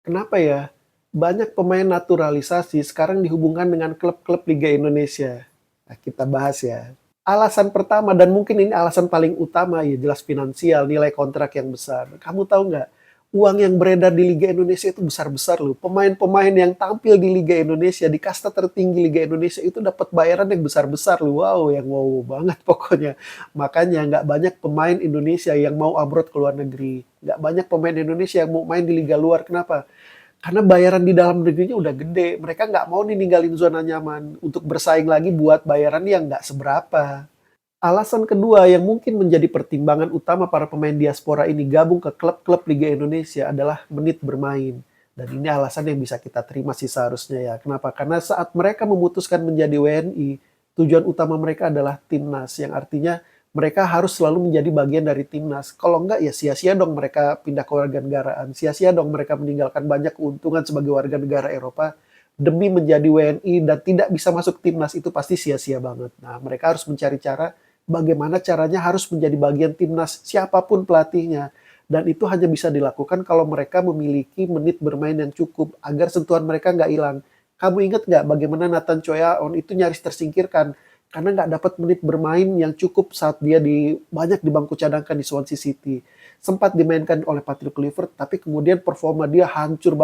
Kenapa ya? Banyak pemain naturalisasi sekarang dihubungkan dengan klub-klub Liga Indonesia. Nah, kita bahas ya. Alasan pertama dan mungkin ini alasan paling utama ya jelas finansial, nilai kontrak yang besar. Kamu tahu nggak? Uang yang beredar di Liga Indonesia itu besar-besar loh. Pemain-pemain yang tampil di Liga Indonesia, di kasta tertinggi Liga Indonesia itu dapat bayaran yang besar-besar loh. Wow, yang wow banget pokoknya. Makanya nggak banyak pemain Indonesia yang mau abroad ke luar negeri. Nggak banyak pemain Indonesia yang mau main di liga luar. Kenapa? Karena bayaran di dalam negerinya udah gede. Mereka nggak mau nih ninggalin zona nyaman untuk bersaing lagi buat bayaran yang nggak seberapa. Alasan kedua yang mungkin menjadi pertimbangan utama para pemain diaspora ini gabung ke klub-klub Liga Indonesia adalah menit bermain. Dan ini alasan yang bisa kita terima sih seharusnya ya. Kenapa? Karena saat mereka memutuskan menjadi WNI, tujuan utama mereka adalah timnas, yang artinya mereka harus selalu menjadi bagian dari timnas. Kalau enggak ya sia-sia dong mereka pindah ke warga negaraan. Sia-sia dong mereka meninggalkan banyak keuntungan sebagai warga negara Eropa demi menjadi WNI dan tidak bisa masuk timnas, itu pasti sia-sia banget. Nah, mereka harus mencari cara bagaimana caranya harus menjadi bagian timnas siapapun pelatihnya. Dan itu hanya bisa dilakukan kalau mereka memiliki menit bermain yang cukup agar sentuhan mereka nggak hilang. Kamu ingat nggak bagaimana Nathan Choyaon itu nyaris tersingkirkan karena nggak dapat menit bermain yang cukup saat dia banyak di bangku cadangkan di Swansea City. Sempat dimainkan oleh Patrick Kluivert, tapi kemudian performa dia hancur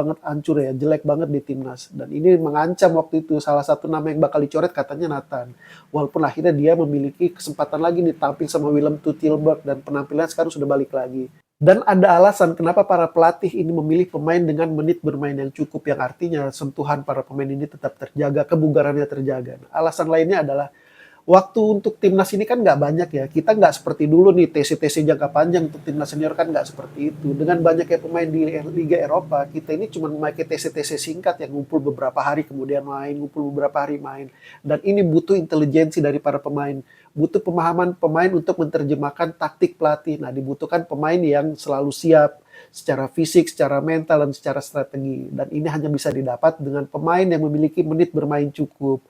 ya, jelek banget di timnas. Dan ini mengancam waktu itu salah satu nama yang bakal dicoret katanya Nathan. Walaupun akhirnya dia memiliki kesempatan lagi ditampil sama Willem Tilburg dan penampilan sekarang sudah balik lagi. Dan ada alasan kenapa para pelatih ini memilih pemain dengan menit bermain yang cukup, yang artinya sentuhan para pemain ini tetap terjaga, kebugarannya terjaga. Nah, alasan lainnya adalah waktu untuk timnas ini kan nggak banyak ya. Kita nggak seperti dulu nih TC-TC jangka panjang untuk timnas senior kan nggak seperti itu. Dengan banyaknya pemain di Liga Eropa, kita ini cuma memakai TC-TC singkat yang ngumpul beberapa hari kemudian main, ngumpul beberapa hari main. Dan ini butuh intelijensi dari para pemain. Butuh pemahaman pemain untuk menerjemahkan taktik pelatih. Nah, dibutuhkan pemain yang selalu siap secara fisik, secara mental, dan secara strategi. Dan ini hanya bisa didapat dengan pemain yang memiliki menit bermain cukup.